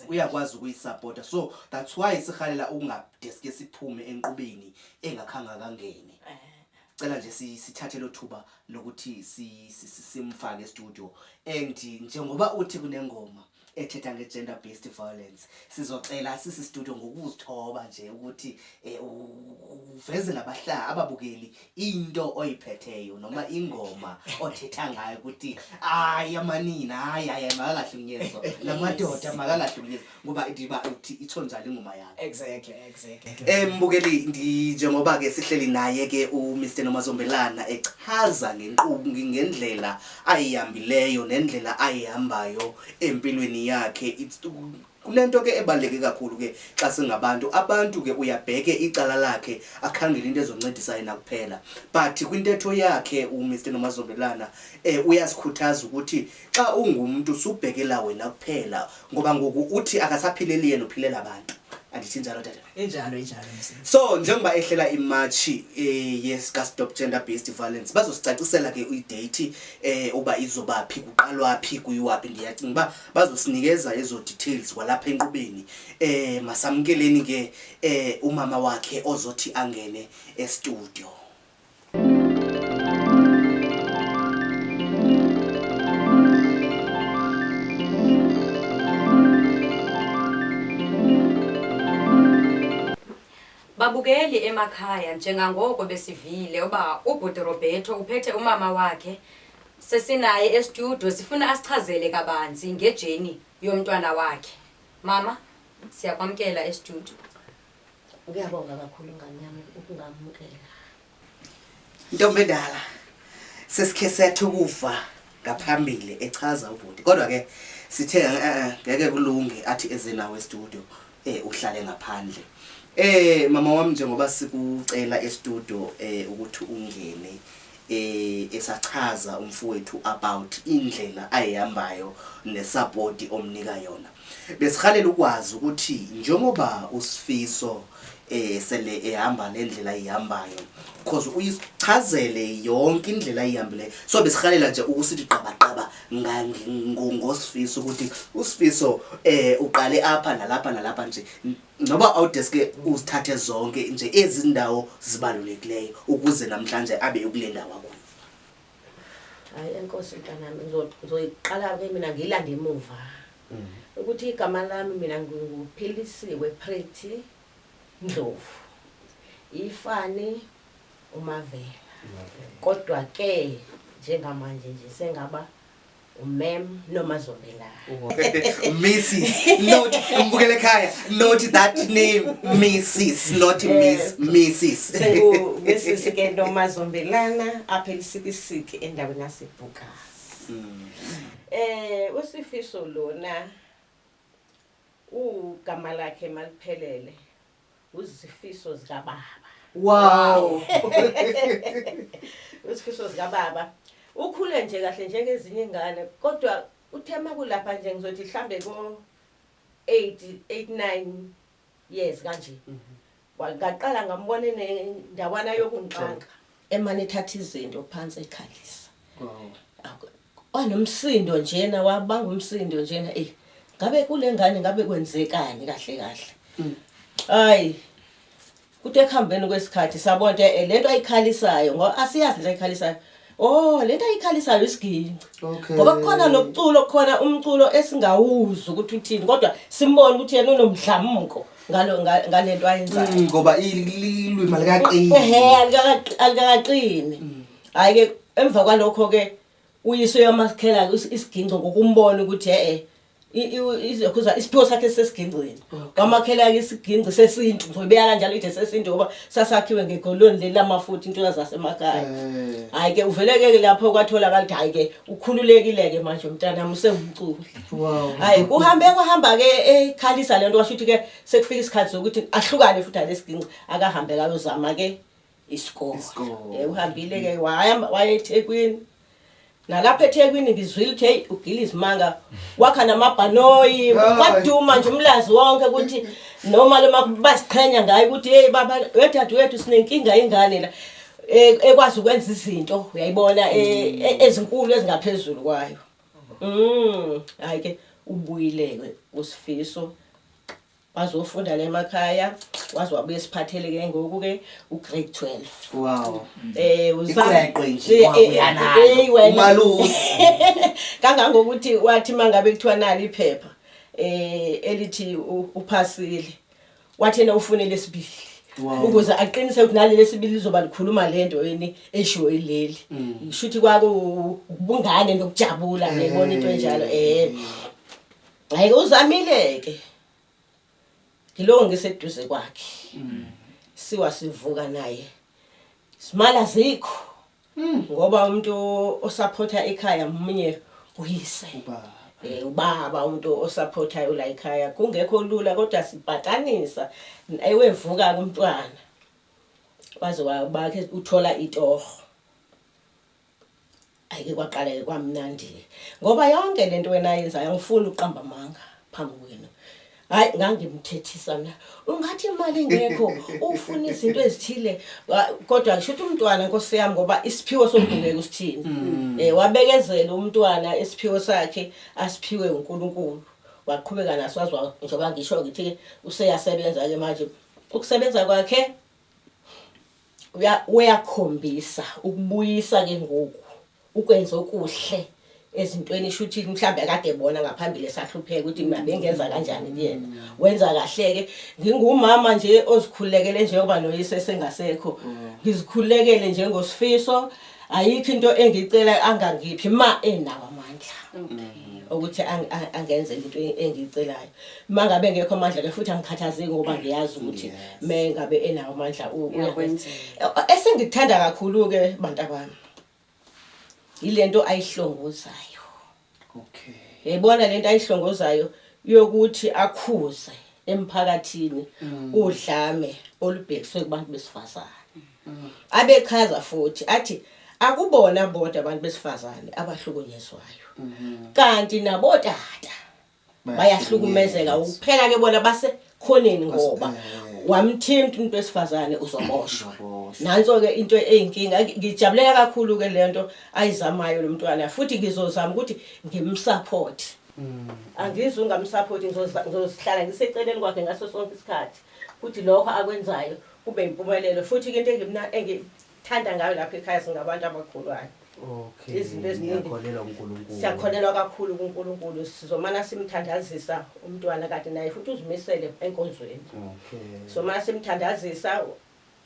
Uyakwazi ukuyisupporta. So that's why sihalela ukungadeske siphume enqubeni engakhanga kangene. Cela nje sithathe lo thuba lokuthi simfake studio and njengoba uthi kunengoma ethetha nge-gender based violence sizocela sisi studio ngokuzithoba nje ukuthi uveze ababukeli into oyiphetheyo noma ingoma othetha ngayo ukuthi hayi amanina hayi makalahlunyezo namadoda makalahlunyezo ngoba ndiba uthi itsho njalo ingoma yakho. Exactly. Mbukeli njengoba ke sihleli naye ke uMr Nomazombelana echaza ngendlela ayihambileyo nendlela ayihambayo empilweni yakhe. Kunento ke ebaleke kakhulu ke xa singabantu abantu ke uyabheke icala lakhe akhangela into ezoncedisa yena kuphela but kwintetho yakhe uMr Nomazombelana uyasikhuthaza ukuthi xa ungumuntu subhekela wena kuphela ngoba ngoku uthi akasaphileli yena uphilela abantu. Andithi njalo tata. Injalo So njengoba ehlela imatch yes ka stop gender based violence bazosicacisela ke idate uba izobaphi kuqalwaphi kuyiwaphi ndiyacinga ba bazosinikeza ezo details kwalapha enqubeni. Masamkeleni ke umama wakhe ozothi angene estudio. Babukeli emakhaya njengangoko besivile uba uBhuti Roberto uphethe umama wakhe sesinaye estudio sifuna asichazele kabanzi ngejeni yomntwana wakhe. Mama siyakwamkela estudio. Ngiyabonga kakhulu ngani yami ukungamukela. Ntombi endala sesikhe sethu kuva ngaphambili echaza uBhuti kodwa ke sithe ngeke kulunge athi eze nawe estudio uhlale ngaphandle. Mama wami njengoba sikucela estudio ukuthi ungene esachaza umfowethu about indlela ayihambayo nesupport omnika yona. Besihalela ukwazi ukuthi njengoba uSifiso sele ehamba lendlela ihambayo because uyichazele yonke indlela ayihambile. So besihalela nje ukusithi qabaqaba ngosifiso ukuthi uSifiso uqale apha nalapha nje ngoba awudeske uzithathe zonke nje ezindawo zibalulekileyo ukuze namhlanje abe ukulenda kwakho. Hayi enkosi mntanami ngizoyiqala ke mina ngilande emuva. Ukuthi igama lami mina nguphilisiwe Pretty Ndlovu. Ifani uMavela. Kodwa ke njengamanje nje sengaba uMam Nomazombelana. Mrs. Not mbukele ekhaya. Note that name Mrs. Not Miss. Mrs. Mrs. ke Nomazombelana apha esikisiki endaweni yaseBhuka. uSifiso lona ugama lakhe maliphelele uZifiso zikababa. Wow. uSifiso zikababa ukhule nje kahle njengezinye ingane kodwa uthema kulapha nje ngizothi mhlambe ko 8 years kanje. Ngaqala ngambona nendawana yokunqaka emane ethatha izinto phansi ekhalisa. Wanomsindo njena wabanga umsindo njena ngabe kule ngane ngabe kwenzekani kahle kahle. Hayi kuthe ekuhambeni kwesikhathi sabona lento ayikhalisayo ngoba asiyazi lento ayikhalisayo. Lento ayikhalisayo isiginci. Ngoba kukhona nokuculo khona umculo esingawuzwa ukuthi uthini kodwa simbona ukuthi yena unomdlamuko ngalento ayenzayo. Ngoba ilwimi alikaqini. Alikaqini. Hayi ke emva kwalokho ke uyise yamakhela isiginci ngokumbona ukuthi izokhuza isiphiwo sakhe sesiginqini. Wamakhela ke isiginci sesintu ngibeka kanjalo ithi sesintu ngoba sasakhiwe ngegoloni lelamafuthi into zasemakhaya. Hayi ke uveleke lapho kwatholakala ukuthi hayi ke ukhululekile ke manje umntana usengumculi. Wow. Hayi kuhamba ke ekhalisa lento washo ukuthi ke sekufika isikhathi sokuthi ahlukane futhi alesiginci akahambe kayozama ke isikole. Uhambile ke waya eThekwini. Nalapha eThekwini ngizwile ukuthi uGillis Manga wakha namabhanoyi kwaduma nje umlazi wonke ukuthi noma lema basiqhenya ngayo ukuthi baba wethu sinenkinga ingane la ekwazi ukwenza izinto uyayibona ezinkulu ezingaphezulu kwayo. Hayi ke ubuyile uSifiso bazofunda la emakhaya wazi wabuye siphathele ke ngoku ke ugrade 12. Wow. Uzaqwe nje wabuyanalo umalusi kangangokuthi wathi mangabe kuthiwa nali iphepha elithi uphasile wathi yena ufune lesibili ukuze aqinise ukuthi nali lesibili lizoba likhuluma lento yini esho ileli ngishuthi kwakubungane nokujabula ngibona into enjalo hayi uzamile ke ngilo ngiseduze kwakhe siwa sivuka naye simala zikho ngoba umuntu osupporta ekhaya umunye uyise ubaba umuntu osupporta la ekhaya kungekho lula kodwa sibhatanisa ewevuka kumntwana waze wabakhe uthola itoho. Ayike kwaqala kwamnandi ngoba yonke lento wena ayenza ngifuna uqamba amanga phambi kwenu. Hayi ngangimthethisa mina ungathi imali ngekho ufuna izinto ezithile kodwa ngisho ukuthi umntwana Nkosi yami ngoba isiphiwo sombungeke usithini. Wabekezela umntwana isiphiwo sakhe asiphiwe uNkulunkulu waqhubeka naso wazwa njengoba ngisho ngithi useyasebenza ke manje ukusebenza kwakhe uyakhombisa ukubuyisa ke ngoku ukwenza okuhle ezintweni shuthi mhlambe akade ebona ngaphambili esahlupheka ukuthi mina bengenza kanjani kuyena wenza kahle ke ngingumama nje ozikhulekele njengoba noyise sengasekho ngizikhulekele njengosifiso ayikho into engicela angangiphi ma enawo amandla ukuthi angenze into engicelayo mangabe ngekho amandla ke futhi angikhathazeki ngoba ngiyazi ukuthi mengabe enawo amandla uyakwenza. Esengikuthanda kakhulu ke bantu abami ilento ayihlongozayo. Okay. Yayibona lento ayihlongozayo yokuthi akhuze emphakathini udlame olubhekiswe kubantu besifazane. Abechaza futhi athi akubona bodwa abantu besifazane abahlukunyezwayo. Kanti nabotata bayahlukumezeka ukuphela ke bona base khoneni ngoba wamthimba umuntu wesifazane uzoboshwa. Nanso ke into eyinkinga ngijabulela kakhulu ke lento ayizamayo lo mntwana futhi ngizozama ukuthi ngimsupport. Angizwe ngamsupport ngizosihlala ngiseceleni kwakhe ngaso sonke isikhathi futhi lokho akwenzayo kube impumelelo futhi ke into engithanda ngayo lapha ekhaya singabantu abakhulwayo. Okay. Izinto eziningi ngiyakholelwa uNkulunkulu. Siyakholelwa kakhulu kuNkulunkulu sizomana simthandazisa umntwana kade naye futhi uzimisele enkonzweni. Okay. Somana simthandazisa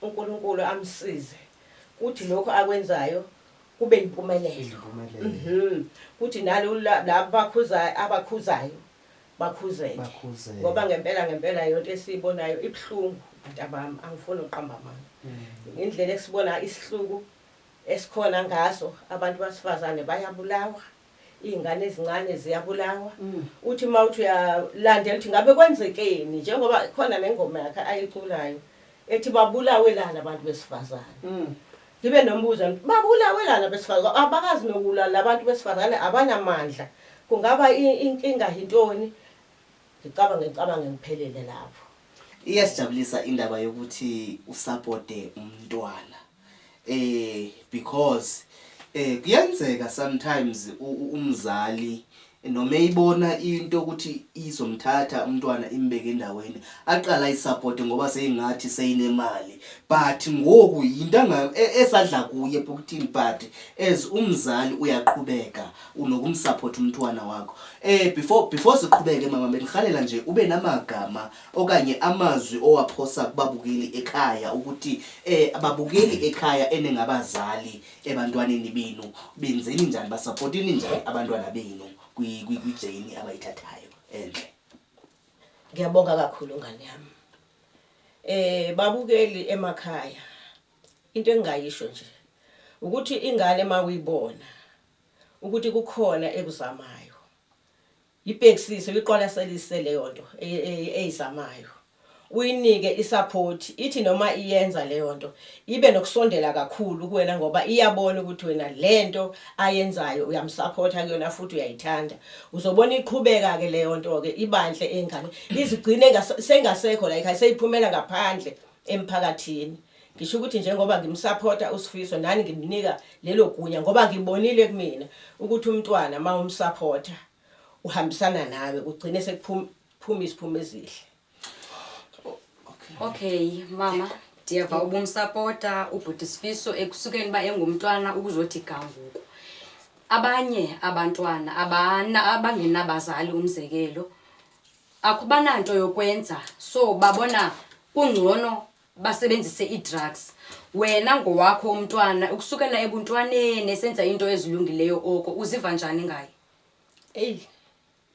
uNkulunkulu amsize kuthi lokho akwenzayo kube impumelelo. Kuthi nalo abakhuzayo bakhuzeke ngoba ngempela yonke esibonayo ibhlungu ntabami angifuni uqamba amanga. Indlela esibona isihluku esikhona ngaso abantu basifazane bayabulawa izingane ezincane ziyabulawa uthi mawuthi uyalandela ukuthi ngabe kwenzekeni njengoba khona nengoma yakhe ayiculayo ethi babulawe lana abantu besifazane ngibe nombuzo babulawe lana besifazane abakazi nokulala abantu besifazane abanamandla kungaba inkinga intoni ngicabanga ngiphelele lapho iyasijabulisa indaba yokuthi usupporte umntwana because kuyenzeka sometimes umzali noma eyibona into ukuthi izomthatha umntwana imbeke endaweni aqala isupport ngoba seyingathi seyinemali but ngoku into esadla kuye epokuthini but as umzali uyaqhubeka unokumsupport umntwana wakho before siqhubeke mama bengihalela nje ube namagama okanye amazwi owaphosa kubabukeli ekhaya ukuthi ababukeli ekhaya enengabazali ebantwaneni benu benzeni njani basupportini njani abantwana benu kwi-journey abayithathayo enhle. Ngiyabonga kakhulu ngani yami. Babukeli emakhaya into engayisho nje ukuthi ingane mawuyibona ukuthi kukhona ekuzamayo ibhekisise liqala selise leyo nto eyizamayo uyinike isupport ithi noma iyenza leyo nto ibe nokusondela kakhulu kuwena ngoba iyabona ukuthi wena lento ayenzayo uyamsupporta kuyona futhi uyayithanda uzobona iqhubeka ke leyo nto ke ibanhle engane izigcine sengasekho like ayiseyiphumela ngaphandle emphakathini ngisho ukuthi njengoba ngimsupporta uSifiso nani ngimnika lelo gunya ngoba ngibonile kumina ukuthi umntwana mawumsupporta uhambisana nawe ugcine sekuphuma isiphumo ezihle. Okay mama ndiyava ubumsupporta ubhuti Sifiso ekusukeni ba engumntwana ukuzothi ganguku abanye abantwana abangenabazali umzekelo akubana nto yokwenza so babona kungcono basebenzise i-drugs wena ngowakho umntwana ukusukela ebuntwaneni esenza into ezilungileyo oko uziva njani ngaye?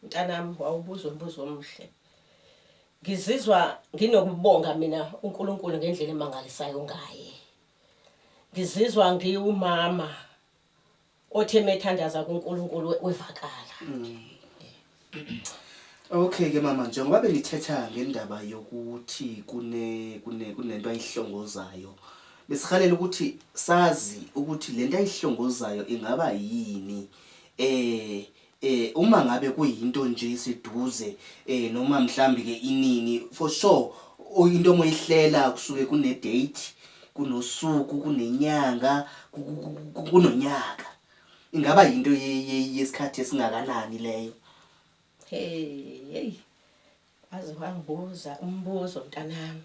Mntanami wawubuza umbuzo omuhle. Ngizizwa nginokubonga mina uNkulunkulu ngendlela emangalisayo ngaye. Ngizizwa ngiwumama otheme ethandaza kuNkulunkulu wevakala. Okay ke mama njengoba benithetha ngendaba yokuthi kunento ayihlongozayo besihalela ukuthi sazi ukuthi lento ayihlongozayo ingaba yini uma ngabe kuyinto nje isiduze noma mhlambi ke inini for sure into moyihlela kusuke kune date kunosuku kunenyanga kunonyaka ingaba into yesikhathi esingakanani leyo? Hey aze wangibuza umbuzo mntanami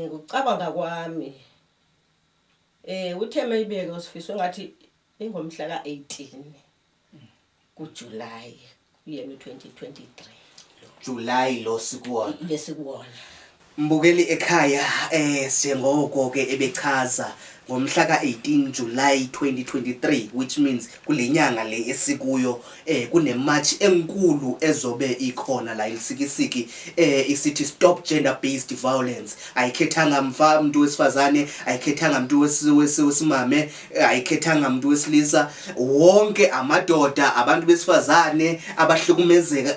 ngicabanga kwami utheme ibeke uSifiso ngathi ingomhla ka18 kuJuly yemi 2023 July lo sikuwona lesikuwona mbukeli ekhaya sengoko ke ebechaza ngomhla ka18 July 2023 which means kulenyanga le esikuyo kune march enkulu ezobe ikhona la isikisiki isithi stop gender based violence ayikhethanga umuntu wesifazane ayikhethanga umuntu wesimame ayikhethanga umuntu wesilisa wonke amadoda abantu besifazane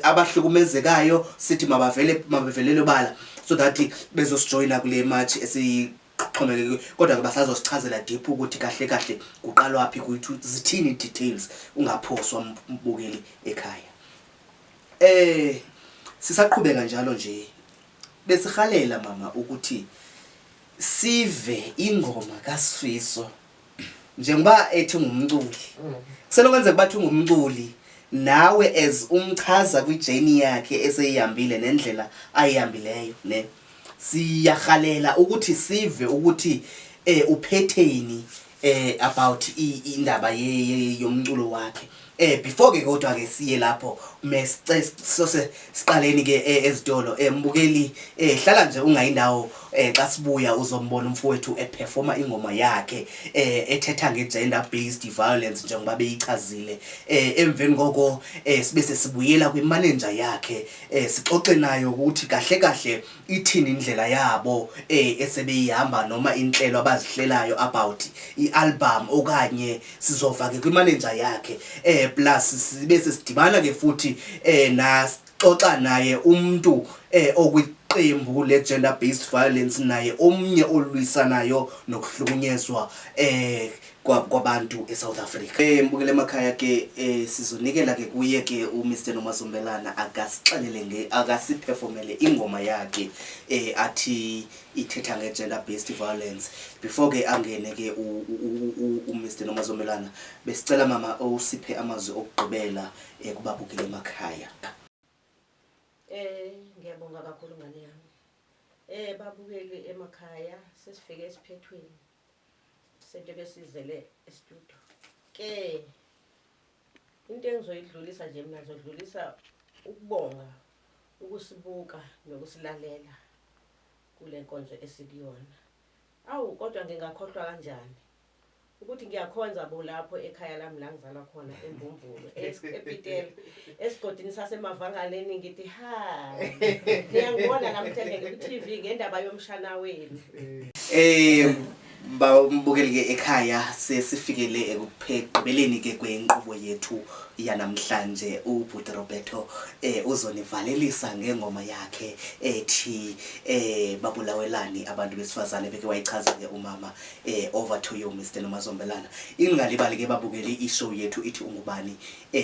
abahlukumezekayo sithi mabavelele bala so that bezosijoyina kule march xhomekeke kodwa ke basazosichazela deep ukuthi kahle kahle kuqalwa phi kuyithi zithini details ungaphoswa mbukeli ekhaya. Sisaqhubeka njalo nje besihalela mama ukuthi sive ingoma kaSifiso njengoba ethi ngumculi kusenokwenza kubathi ungumculi nawe as umchaza kwijourney yakhe eseyihambile nendlela ayihambileyo ne siyahalela ukuthi sive ukuthi uphetheni about indaba yomculo wakhe before ke kodwa ke siye lapho sose siqaleni ke ezitolo mbukeli hlala nje ungayindawo xa sibuya uzombona umfowethu eperforma ingoma yakhe ethetha ngegender based violence njengoba beyichazile emveni koko sibe sesibuyela kwimanager yakhe sixoxe nayo ukuthi kahle kahle ithini indlela yabo esebeyihamba noma inhlelo abazihlelayo about ialbum okanye sizova ke kwimanager yakhe plus sibe sesidibana ke futhi naxoxa naye umuntu okwiqembu le-gender based violence naye omnye olwisanayo nokuhlukunyezwa kwabantu eSouth Africa. Mbukele emakhaya ke sizonikela ke kuye ke uMr Nomazombelana akasixelele akasiperformele ingoma yakhe athi ithetha ngegender based violence. Before ke angene ke uMr Nomazombelana besicela mama usiphe amazwi okugqibela kubabukele emakhaya. Ngiyabonga kakhulu ngane yami. Babukeli emakhaya sesifike esiphethweni. Sente besizele estudio. Ke into engizoyidlulisa nje mina ngizodlulisa ukubonga, ukusibuka nokusilalela kule nkonzo esikuyona. Awu kodwa ngingakhohlwa kanjani ukuthi ngiyakhonza bo lapho ekhaya lami la ngizalwa khona eMbumbulo ePiteli esigodini sasemavangaleni ngithi ha ngiyangibona namhlanje ku TV ngendaba yomshana wenu. Mbukeli ke ekhaya sesifikele ekupheleni ke kwenkqubo yethu yanamhlanje. uBhuti Roberto uzonivalelisa ngengoma yakhe ethi babulawelani abantu besifazane beke wayichaza ke umama. Over to you Mr Nomazombelana. Ingalibali ke babukeli ishow yethu ithi Ungubani.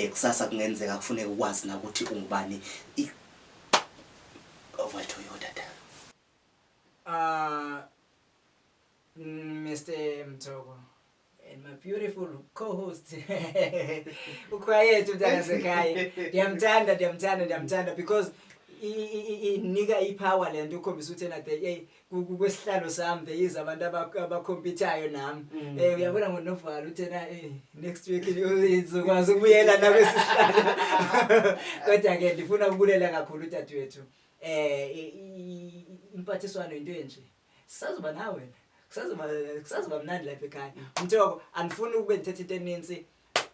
Kusasa kungenzeka kufuneka ukwazi na ukuthi ungubani. Over to you dada. Mr. Mthoko and my beautiful co-host ukwayethu mntana sekhaya ndiyamthanda because inika ipower lento ukhombisa ukuthi ena kwesihlalo sami there is abantu abakhompyuthayo nami uyabona ngoNovalo uthena next week izokwazi ukubuyela nakwesihlalo kodwa ke ndifuna ukubulela kakhulu dadewethu impathiswano into enje sazoba nawe kusazoba mnandi lapha ekhaya. Mthoko andifuni ukube ndithethe into eninzi.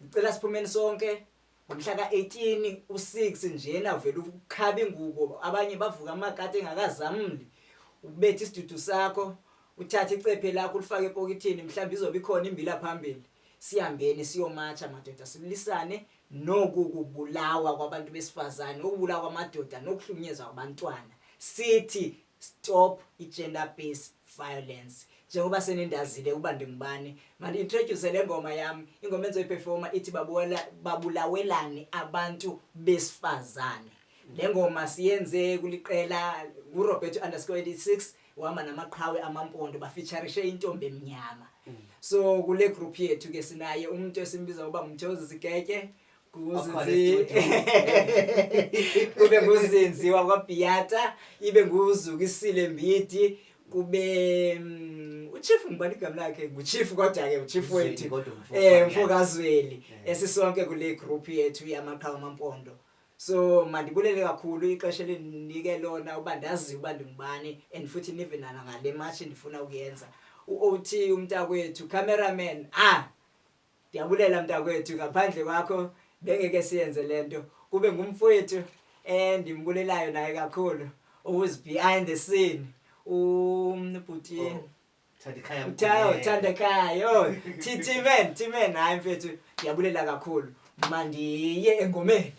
Ngicela siphumeni sonke ngomhla ka18 u6 njena uvela ukhaba ingubo abanye bavuka amakati engakazamli ubethe isidudu sakho uthathe icephe lakho ulifake epokithini mhlawumbe izoba ikhona imbila phambili sihambeni siyomatcha madoda silisane nokubulawa kwabantu besifazane ukubulawa kwamadoda nokuhlukunyezwa kwabantwana sithi stop gender based violence. Njengoba senindazile uba ndingubani manje introduce le ngoma yami ingoma enzoyiperforma ithi babulawelani abantu besifazane. Le ngoma siyenze kuliqela uRoberto_86 wama namaqhawe amampondo bafeaturishe intombi emnyama. So kule group yethu ke sinaye umuntu esimbiza uba Mthokozisi Getye kube nguzinziwa kwaBhiyata ibe nguzukisile Mbidi kube uchief ngibani igama lakhe nguchief kodwa ke uchief wethu Mfokazweli esisonke kule group yethu yamaqhawe amampondo. So mandibulele kakhulu ixesha elinike lona uba ndazi uba ndingubani and futhi nive nana ngale match ndifuna ukuyenza. uOT umntakwethu cameraman ndiyabulela mntakwethu ngaphandle kwakho bengeke siyenze lento kube ngumfowethu ndimbulelayo naye kakhulu who's behind the scene umbhuti Thandekayo Timen hayi mfethu ndiyabulela kakhulu mandiye engomeni.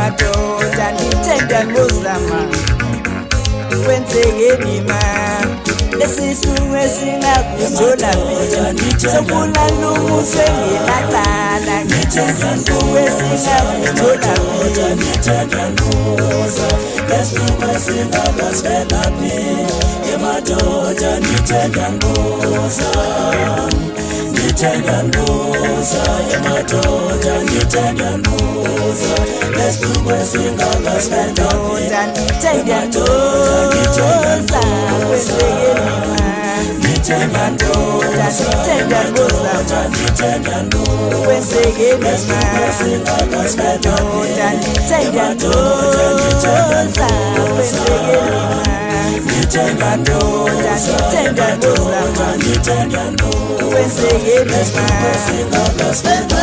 madoda ndithanda ngozama kwenzekeni ma lesihluku esingakuthola phela sokulala umuhle ngelacala ngisihluku esingakuthola phela Ngithanda ngoza lesihluku esingakasivela phi emadoda ngithanda ngoza ngithanda ngoza emadoda ngithanda ngoza lesihluku esingakasivela phi ngithanda ngoza ngithanda ngoza ngithanda ngoza ngithanda ngoza kwenzekeni ma esingakasivela ngithanda ngoza kwenzekeni ma ngithanda ngoza ngithanda ngoza ngithanda ngoza kwenzekeni ma esingakasivela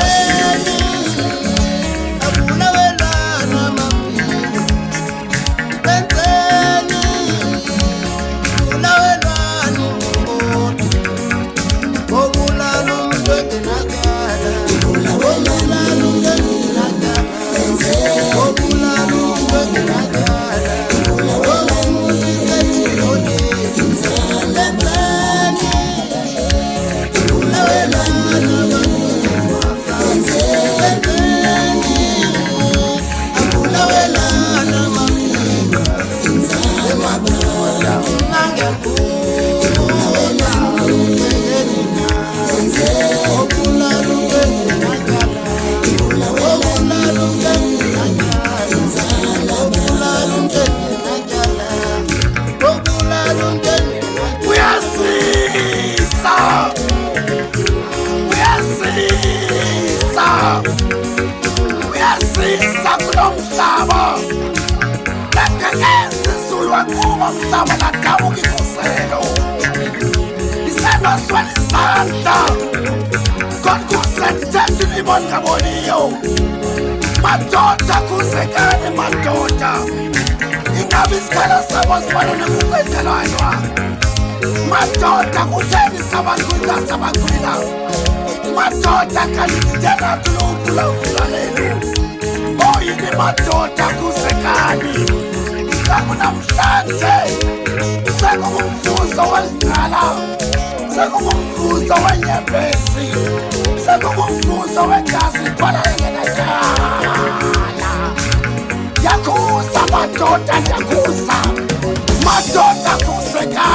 Madoda kuzekane madoda ingabe isikhala sabo sifana nokukwenzelwana madoda kutheni sabakhulisa sabakhulila madoda kanitena tulukulavulalelo oyini madoda kuzekane nakunamhlanje sekungumvuzo wezingala sekungumvuzo wenyembezi sekungumvuzo wegazi khona engenajala yakuza madoda yakuza madoda kuzeka